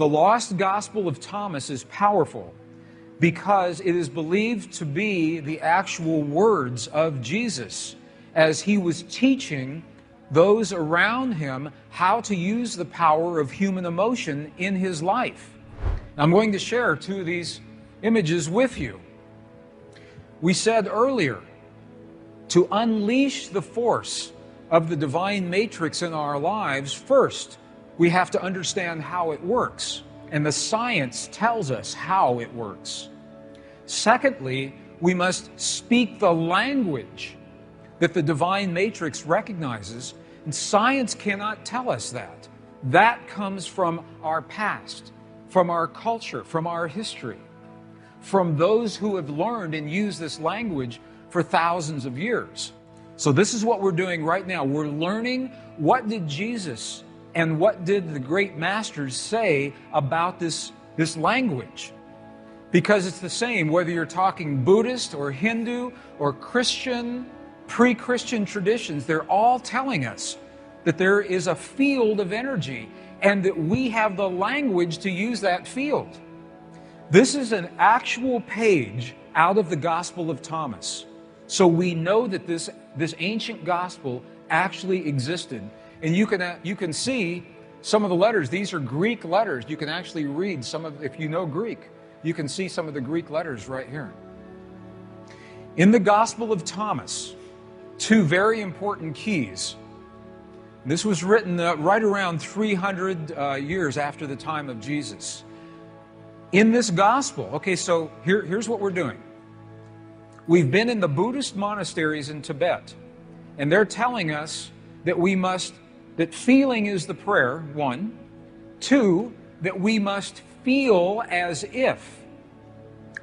The lost Gospel of Thomas is powerful because it is believed to be the actual words of Jesus as he was teaching those around him how to use the power of human emotion in his life. I'm going to share two of these images with you. We said earlier, to unleash the force of the divine matrix in our lives, first, we have to understand how it works, and the science tells us how it works. Secondly, we must speak the language that the divine matrix recognizes, and science cannot tell us that. That comes from our past, from our culture, from our history, from those who have learned and used this language for thousands of years. So this is what we're doing right now. We're learning what did Jesus and what did the great masters say about this language. Because it's the same whether you're talking Buddhist or Hindu or Christian, pre-Christian traditions, they're all telling us that there is a field of energy and that we have the language to use that field. This is an actual page out of the Gospel of Thomas. So we know that this ancient gospel actually existed. And you can see some of the letters. These are Greek letters. You can actually read some of, if you know Greek, you can see some of the Greek letters right here. In the Gospel of Thomas, two very important keys. This was written right around 300 years after the time of Jesus. In this gospel, okay, so here's what we're doing. We've been in the Buddhist monasteries in Tibet, and they're telling us that that feeling is the prayer, one. Two, that we must feel as if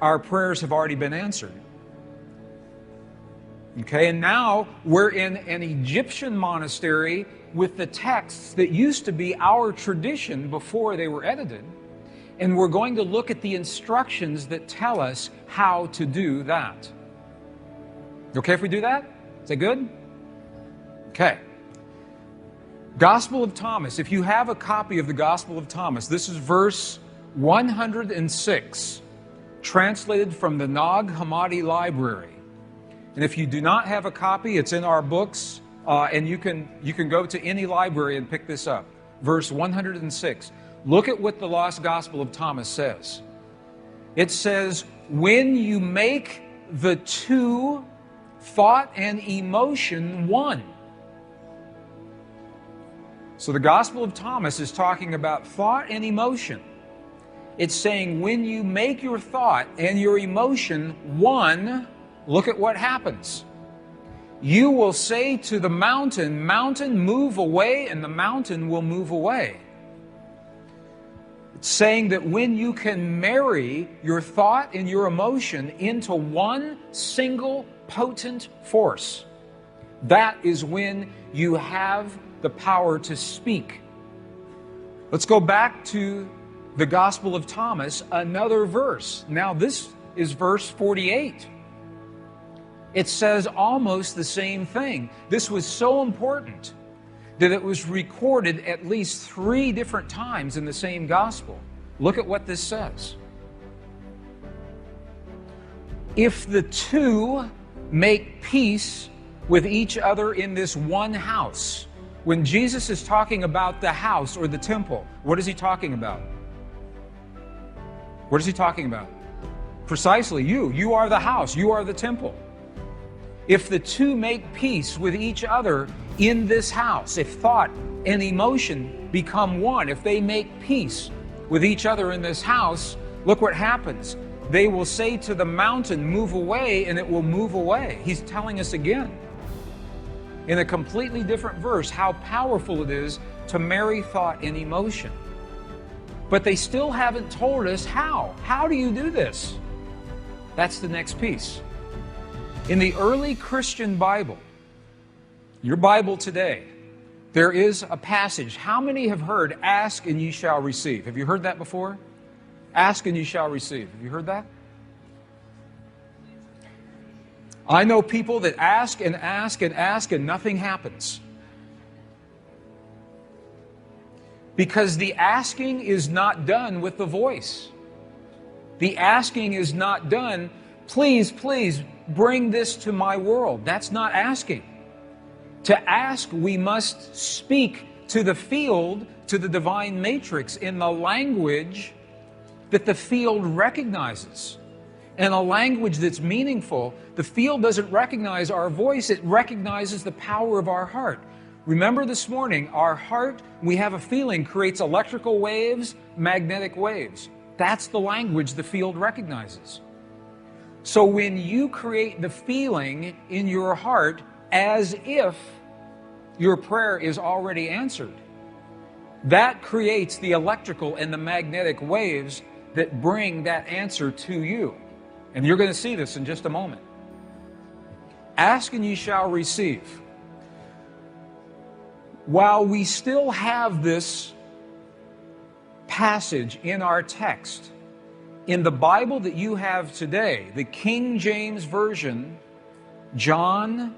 our prayers have already been answered. Okay, and now we're in an Egyptian monastery with the texts that used to be our tradition before they were edited. And we're going to look at the instructions that tell us how to do that. Okay if we do that? Is that good? Okay. Gospel of Thomas. If you have a copy of the Gospel of Thomas, this is verse 106, translated from the Nag Hammadi library. And if you do not have a copy, it's in our books, and you can go to any library and pick this up. Verse 106. Look at what the lost Gospel of Thomas says. It says, when you make the two, thought and emotion, one. So the Gospel of Thomas is talking about thought and emotion. It's saying when you make your thought and your emotion one, look at what happens. You will say to the mountain, mountain, move away, and the mountain will move away. It's saying that when you can marry your thought and your emotion into one single potent force, that is when you have the power to speak. Let's go back to the Gospel of Thomas, another verse. Now this is verse 48. It says almost the same thing. This was so important that it was recorded at least 3 different times in the same gospel. Look at what this says. If the two make peace with each other in this one house. When Jesus is talking about the house or the temple, what is he talking about? What is he talking about? Precisely you. You are the house. You are the temple. If the two make peace with each other in this house, if thought and emotion become one, if they make peace with each other in this house, look what happens. They will say to the mountain, move away, and it will move away. He's telling us again, in a completely different verse, how powerful it is to marry thought and emotion. But they still haven't told us how. How do you do this? That's the next piece. In the early Christian Bible, your Bible today, there is a passage. How many have heard, ask and ye shall receive? Have you heard that before? Ask and you shall receive. Have you heard that? I know people that ask and ask and ask and nothing happens. Because the asking is not done with the voice. The asking is not done, please, please, bring this to my world. That's not asking. To ask, we must speak to the field, to the divine matrix, in the language that the field recognizes. And a language that's meaningful. The field doesn't recognize our voice, it recognizes the power of our heart. Remember this morning, our heart, we have a feeling, creates electrical waves, magnetic waves. That's the language the field recognizes. So when you create the feeling in your heart as if your prayer is already answered, that creates the electrical and the magnetic waves that bring that answer to you. And you're going to see this in just a moment. Ask and ye shall receive. While we still have this passage in our text, in the Bible that you have today, the King James Version, John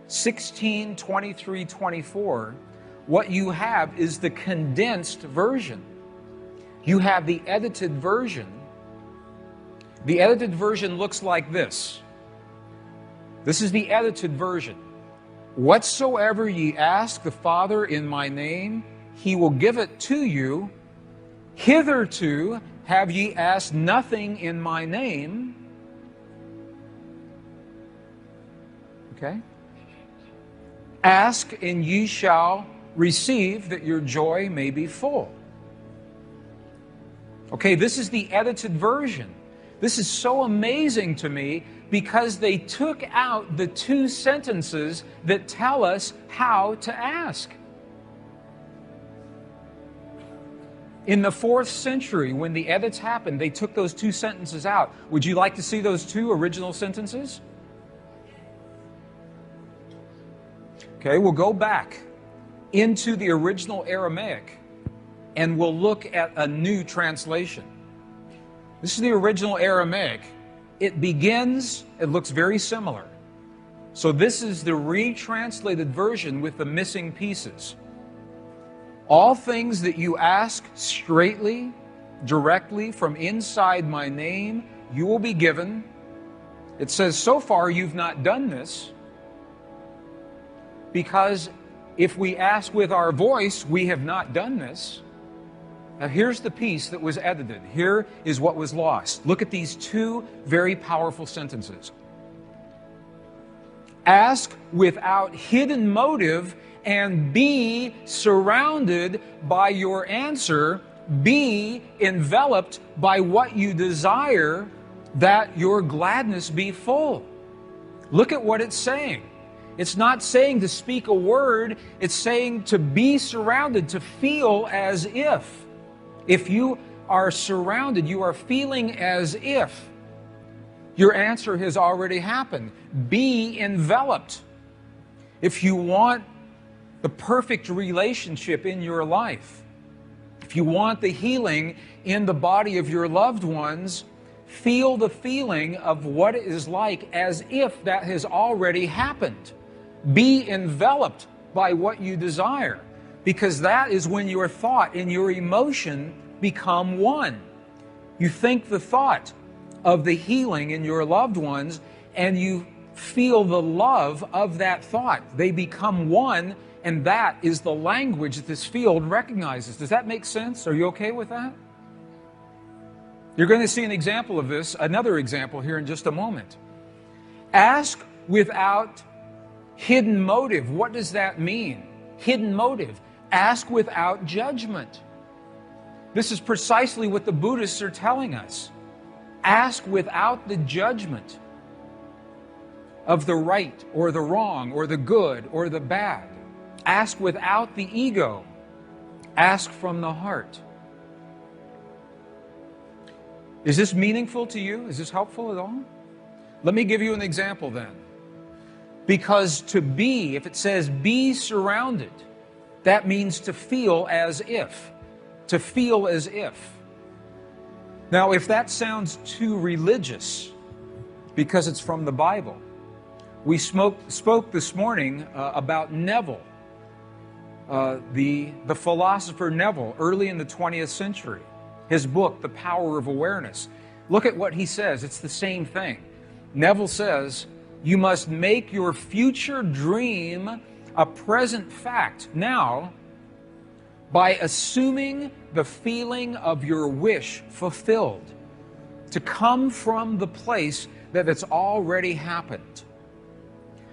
16, 23, 24, what you have is the condensed version. You have the edited version. The edited version looks like this. This is the edited version. Whatsoever ye ask the Father in my name, he will give it to you. Hitherto have ye asked nothing in my name. Okay? Ask and ye shall receive, that your joy may be full. Okay, this is the edited version. This is so amazing to me because they took out the two sentences that tell us how to ask. In the 4th century, when the edits happened, they took those two sentences out. Would you like to see those two original sentences? Okay, we'll go back into the original Aramaic and we'll look at a new translation. This is the original Aramaic. It begins, it looks very similar. So this is the retranslated version with the missing pieces. All things that you ask straightly, directly from inside my name, you will be given. It says, so far you've not done this, because if we ask with our voice, we have not done this. Now here's the piece that was edited. Here is what was lost. Look at these two very powerful sentences. Ask without hidden motive and be surrounded by your answer. Be enveloped by what you desire, that your gladness be full. Look at what it's saying. It's not saying to speak a word. It's saying to be surrounded, to feel as if. If you are surrounded, you are feeling as if your answer has already happened. Be enveloped. If you want the perfect relationship in your life, if you want the healing in the body of your loved ones, feel the feeling of what it is like as if that has already happened. Be enveloped by what you desire, because that is when your thought and your emotion become one. You think the thought of the healing in your loved ones, and you feel the love of that thought. They become one, and that is the language that this field recognizes. Does that make sense? Are you okay with that? You're going to see an example of this, another example here in just a moment. Ask without hidden motive. What does that mean? Hidden motive. Ask without judgment. This is precisely what the Buddhists are telling us. Ask without the judgment of the right or the wrong or the good or the bad. Ask without the ego. Ask from the heart. Is this meaningful to you? Is this helpful at all? Let me give you an example then. Because to be, if it says be surrounded, that means to feel as if. To feel as if. Now, if that sounds too religious, because it's from the Bible, we spoke this morning about Neville. the philosopher Neville early in the 20th century. His book, The Power of Awareness. Look at what he says. It's the same thing. Neville says, you must make your future dream a present fact now by assuming the feeling of your wish fulfilled to come from the place that it's already happened.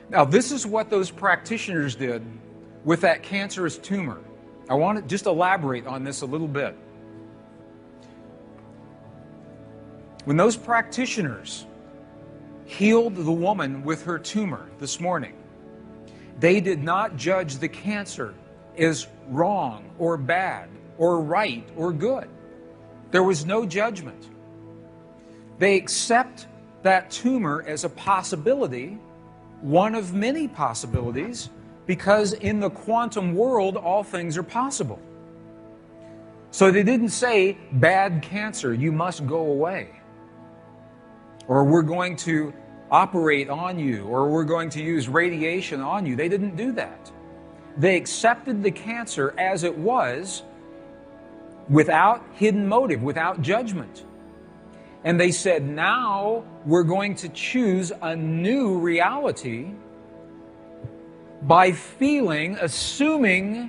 Now, this is what those practitioners did with that cancerous tumor. I want to just elaborate on this a little bit. When those practitioners healed the woman with her tumor this morning, they did not judge the cancer as wrong or bad or right or good. There was no judgment. They accept that tumor as a possibility, one of many possibilities, because in the quantum world, all things are possible. So they didn't say, bad cancer, you must go away. Or we're going to operate on you, or we're going to use radiation on you. They didn't do that. They accepted the cancer as it was, without hidden motive, without judgment. And they said, now we're going to choose a new reality by feeling, assuming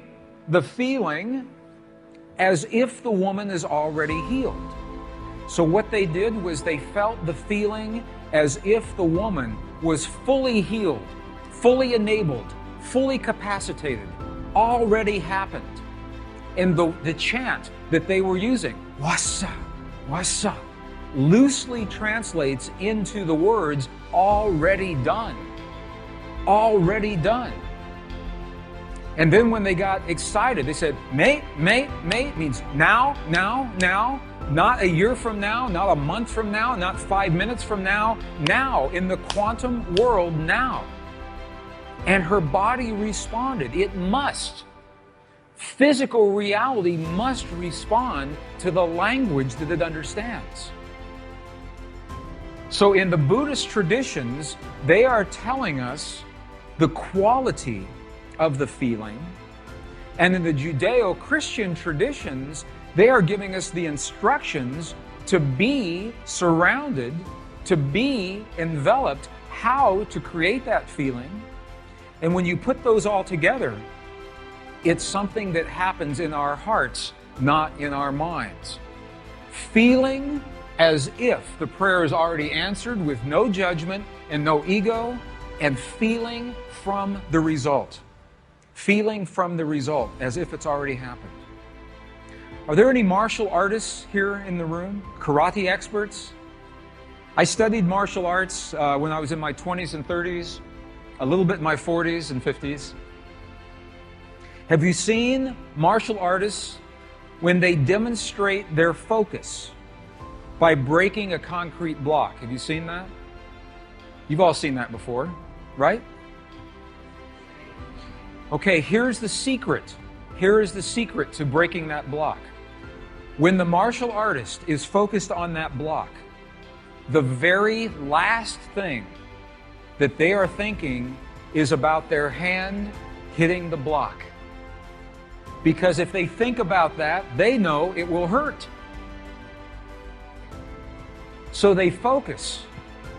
the feeling as if the woman is already healed. So what they did was they felt the feeling as if the woman was fully healed, fully enabled, fully capacitated, already happened. And the chant that they were using, wasa, wasa, loosely translates into the words, already done. Already done. And then when they got excited, they said, mate, means now, now, now, not a year from now, not a month from now, not 5 minutes from now, now, in the quantum world, now. And her body responded. It must. Physical reality must respond to the language that it understands. So in the Buddhist traditions, they are telling us the quality of the feeling. And in the Judeo-Christian traditions, they are giving us the instructions to be surrounded, to be enveloped, how to create that feeling. And when you put those all together, it's something that happens in our hearts, not in our minds. Feeling as if the prayer is already answered with no judgment and no ego, and feeling from the result. Feeling from the result as if it's already happened. Are there any martial artists here in the room? Karate experts? I studied martial arts when I was in my 20s and 30s, a little bit in my 40s and 50s. Have you seen martial artists when they demonstrate their focus by breaking a concrete block? Have you seen that? You've all seen that before, right? Okay, here's the secret. Here is the secret to breaking that block. When the martial artist is focused on that block, the very last thing that they are thinking is about their hand hitting the block. Because if they think about that, they know it will hurt. So they focus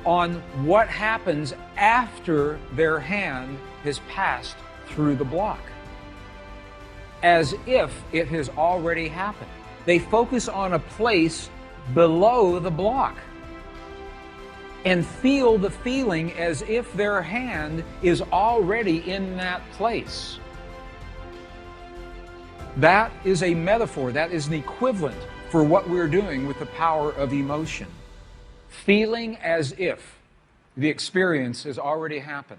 on what happens after their hand has passed through the block, as if it has already happened. They focus on a place below the block and feel the feeling as if their hand is already in that place. That is a metaphor, that is an equivalent for what we're doing with the power of emotion. Feeling as if the experience has already happened.